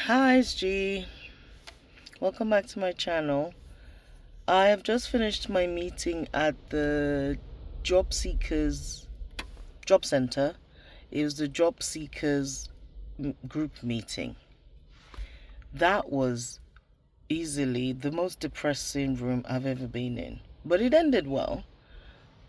Hi, it's G. Welcome back to my channel. I have just finished my meeting at the Job Seekers Job Center. It was the Job Seekers group meeting. That was easily the most depressing room I've ever been in, but it ended well.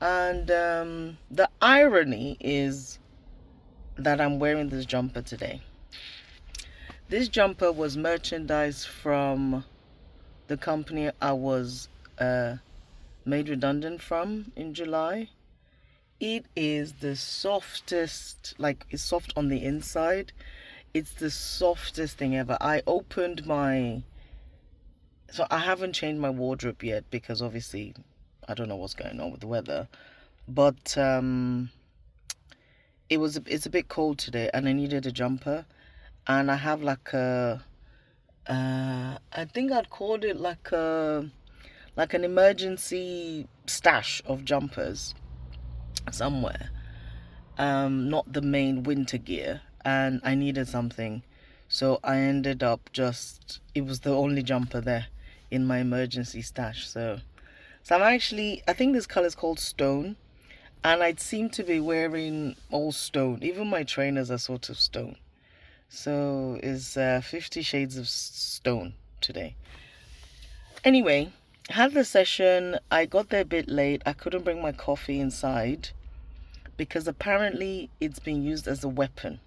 And the irony is that I'm wearing this jumper today. This jumper was merchandise from the company I was made redundant from in July. It is the softest, like it's soft on the inside. It's the softest thing ever. So I haven't changed my wardrobe yet because obviously I don't know what's going on with the weather. But it's a bit cold today and I needed a jumper, and I have like I think I'd called it like an emergency stash of jumpers somewhere. Not the main winter gear, and I needed something, so I ended up it was the only jumper there in my emergency stash. So I think this color is called stone, and I'd seem to be wearing all stone. Even my trainers are sort of stone. So it's 50 shades of stone today. Anyway, had the session. I got there a bit late. I couldn't bring my coffee inside because apparently it's being used as a weapon.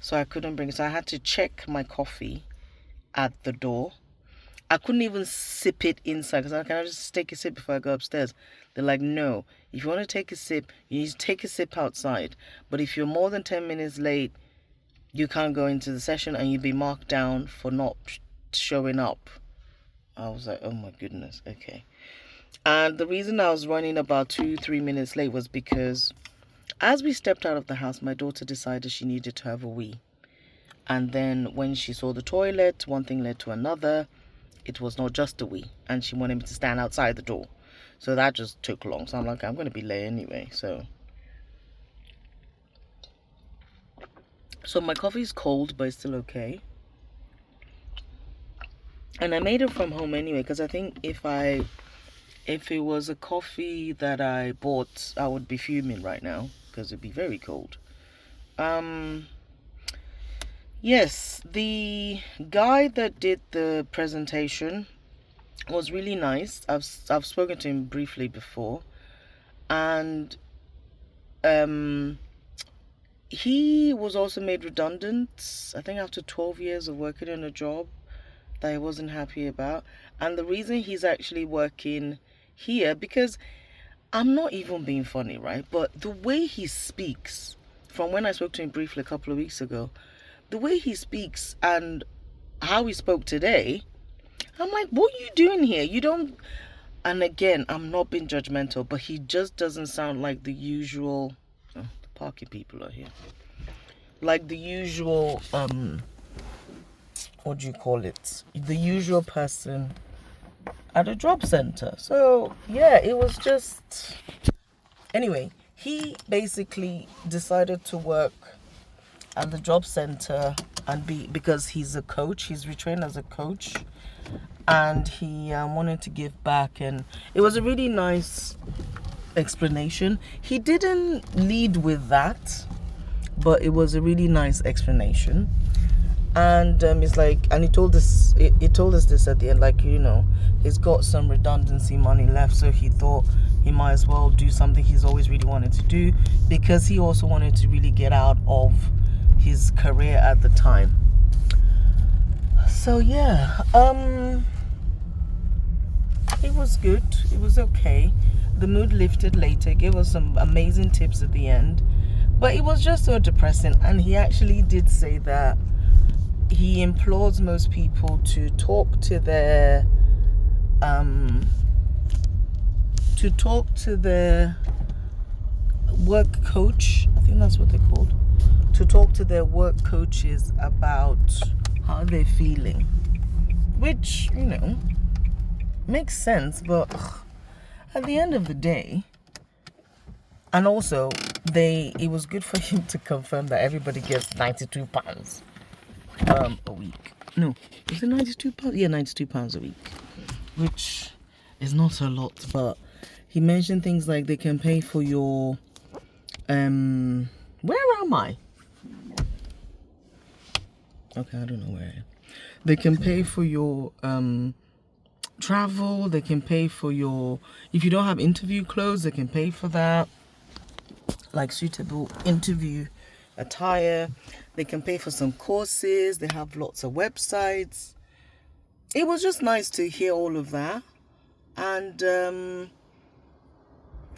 So I couldn't bring it. So I had to check my coffee at the door. I couldn't even sip it inside because I can just take a sip before I go upstairs. They're like, no, if you want to take a sip, you need to take a sip outside. But if you're more than 10 minutes late, you can't go into the session and you'll be marked down for not showing up. I was like, oh my goodness, okay. And the reason I was running about 2-3 minutes late was because as we stepped out of the house, my daughter decided she needed to have a wee. And then when she saw the toilet, one thing led to another. It was not just a wee, and she wanted me to stand outside the door. So that just took long. So I'm like, I'm going to be late anyway. So my coffee's cold, but it's still okay. And I made it from home anyway, because I think if it was a coffee that I bought, I would be fuming right now because it'd be very cold. Yes, the guy that did the presentation was really nice. I've spoken to him briefly before, and he was also made redundant, I think after 12 years of working in a job that he wasn't happy about. And the reason he's actually working here, because I'm not even being funny, right? But the way he speaks, from when I spoke to him briefly a couple of weeks ago, the way he speaks and how he spoke today, I'm like, what are you doing here? You don't... And again, I'm not being judgmental, but he just doesn't sound like the usual... Oh, the parking people are here. Like the usual, what do you call it? The usual person at a job center. So, yeah, it was just... Anyway, he basically decided to work at the job center and because he's a coach, he's retrained as a coach, and he wanted to give back, and it was a really nice explanation. He didn't lead with that, but it was a really nice explanation. And it's like, and he told us this at the end, like, he's got some redundancy money left, so he thought he might as well do something he's always really wanted to do, because he also wanted to really get out of his career at the time. So yeah, it was good. It was okay. The mood lifted later, gave us some amazing tips at the end, but it was just so depressing. And he actually did say that he implores most people to talk to their work coach. I think that's what they're called. To talk to their work coaches about how they're feeling, which, makes sense. But at the end of the day, And also, it was good for him to confirm that everybody gets £92 a week. No, is it £92? Yeah, £92 a week, which is not a lot, but he mentioned things like they can pay for your where am I? Okay, I don't know where I am. They can pay for your travel, they can pay for your, if you don't have interview clothes, they can pay for that, like suitable interview attire. They can pay for some courses. They have lots of websites. It was just nice to hear all of that. And I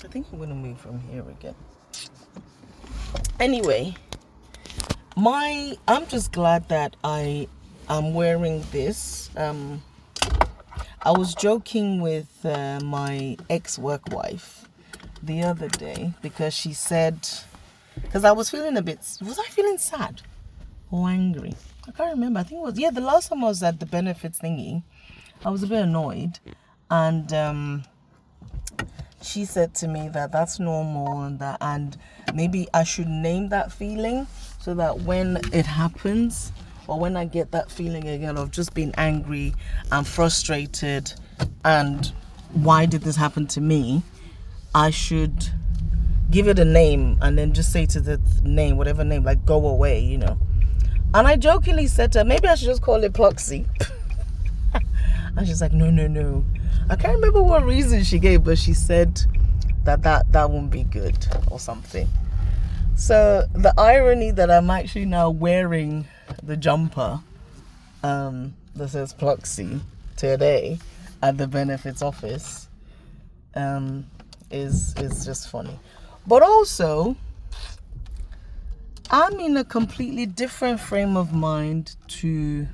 think I'm going to move from here again. Anyway, I'm just glad that I am wearing this. I was joking with my ex-work wife the other day because she said, because I was feeling was I feeling sad or angry? I can't remember. I think it was, the last time I was at the benefits thingy, I was a bit annoyed. And she said to me that that's normal and maybe I should name that feeling so that when it happens or when I get that feeling again of just being angry and frustrated and why did this happen to me, I should give it a name and then just say to the name, whatever name, like go away, And I jokingly said to her, maybe I should just call it Ploxy. And she's like, no. I can't remember what reason she gave, but she said that won't be good or something. So the irony that I'm actually now wearing the jumper that says Ploxy today at the benefits office is just funny. But also, I'm in a completely different frame of mind to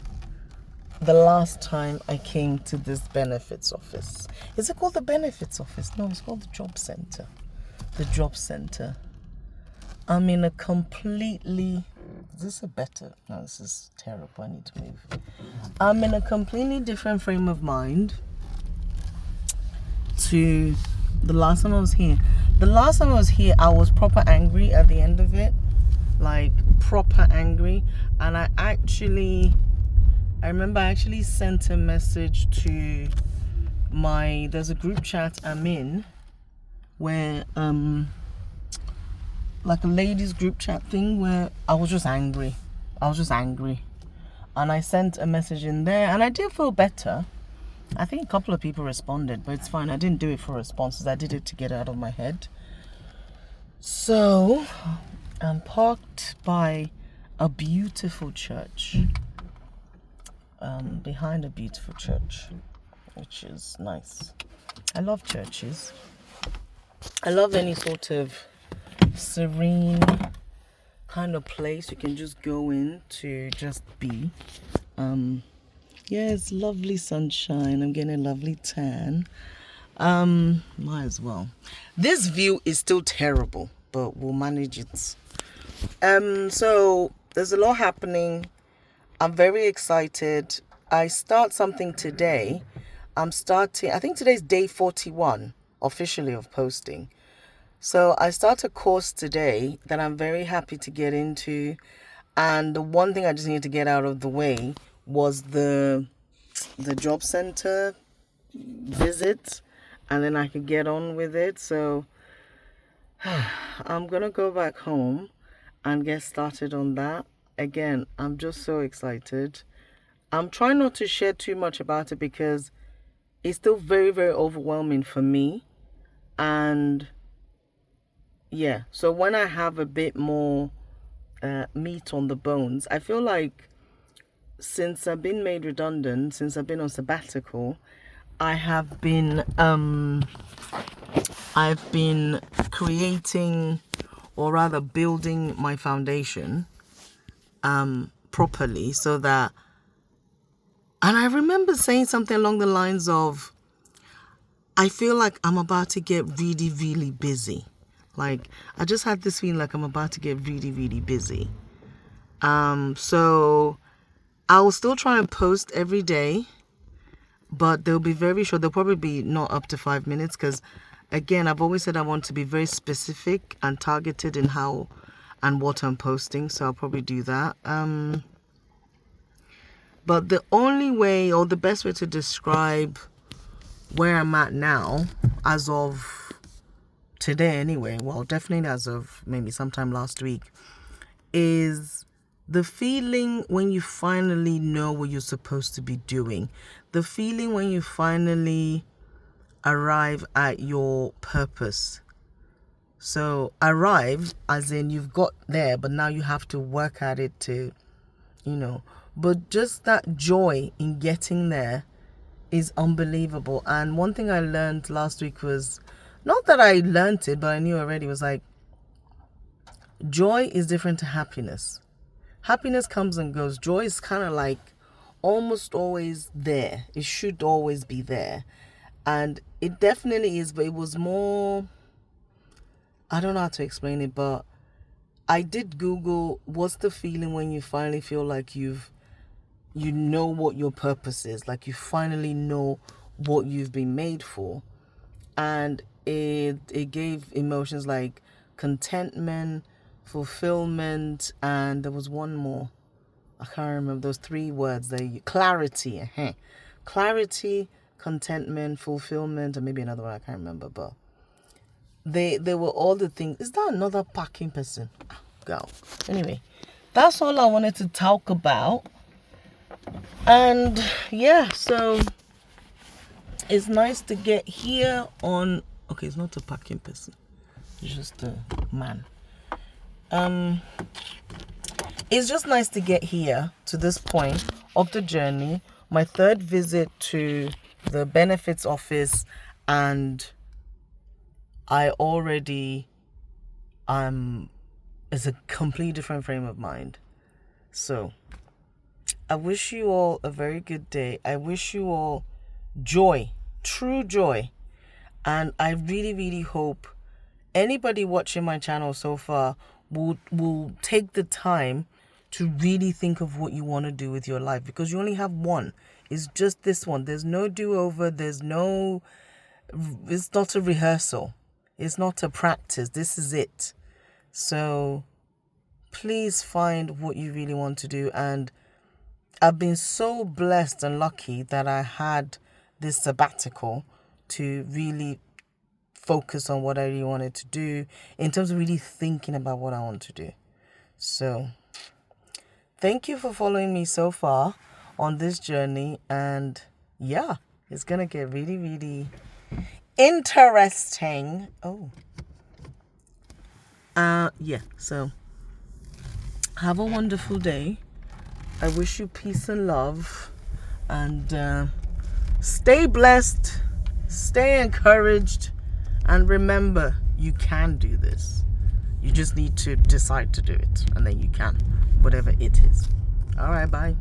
the last time I came to this benefits office. Is it called the benefits office? No, it's called the job center. The job center. I'm in a completely... Is this a better... No, this is terrible. I need to move. I'm in a completely different frame of mind to the last time I was here. The last time I was here, I was proper angry at the end of it. Like, proper angry. And I remember I actually sent a message to there's a group chat I'm in where, like a ladies group chat thing where I was just angry. And I sent a message in there and I did feel better. I think a couple of people responded, but it's fine. I didn't do it for responses. I did it to get it out of my head. So, I'm parked by a beautiful church. Behind a beautiful church, which is nice. I love churches. I love any sort of serene kind of place you can just go in to just be. It's lovely sunshine. I'm getting a lovely tan. Might as well. This view is still terrible, but we'll manage it. So there's a lot happening. I'm very excited. I start something today. I think today's day 41 officially of posting. So I start a course today that I'm very happy to get into. And the one thing I just needed to get out of the way was the job center visit. And then I could get on with it. So I'm going to go back home and get started on that. Again, I'm just so excited. I'm trying not to share too much about it because it's still very, very overwhelming for me. And yeah, so when I have a bit more meat on the bones, I feel like since I've been made redundant, since I've been on sabbatical, I've been creating, or rather building my foundation properly so that, and I remember saying something along the lines of, I feel like I'm about to get really, really busy. Like, I just had this feeling like I'm about to get really, really busy. So I'll still try and post every day, but they'll be very short. They'll probably be not up to 5 minutes because Again, I've always said I want to be very specific and targeted in how and what I'm posting, so I'll probably do that. But the only way, or the best way to describe where I'm at now, as of today anyway, well, definitely as of maybe sometime last week, is the feeling when you finally know what you're supposed to be doing. The feeling when you finally arrive at your purpose. So arrive as in you've got there, but now you have to work at it to, but just that joy in getting there is unbelievable. And one thing I learned last week was, not that I learned it, but I knew already, was like, joy is different to happiness. Happiness comes and goes. Joy is kind of like almost always there. It should always be there. And it definitely is, but it was more, I don't know how to explain it, but I did Google what's the feeling when you finally feel like you know what your purpose is, like you finally know what you've been made for. And it gave emotions like contentment, fulfillment, and there was one more. I can't remember those 3 words. Clarity. Clarity, contentment, fulfillment, and maybe another one I can't remember, but they were all the things. Is that another parking person? Go. Anyway, that's all I wanted to talk about. And yeah, so it's nice to get here on, okay, it's not a parking person, it's just a man. It's just nice to get here to this point of the journey, my 3rd visit to the benefits office, and I already it's a completely different frame of mind. So I wish you all a very good day. I wish you all joy, true joy. And I really, really hope anybody watching my channel so far will take the time to really think of what you want to do with your life, because you only have one. It's just this one. There's no do-over. It's not a rehearsal. It's not a practice. This is it. So please find what you really want to do. And I've been so blessed and lucky that I had this sabbatical to really focus on what I really wanted to do in terms of really thinking about what I want to do. So thank you for following me so far on this journey. And yeah, it's going to get really, really interesting. So have a wonderful day. I wish you peace and love, and stay blessed, stay encouraged, and remember, you can do this. You just need to decide to do it, and then you can, whatever it is. All right, bye.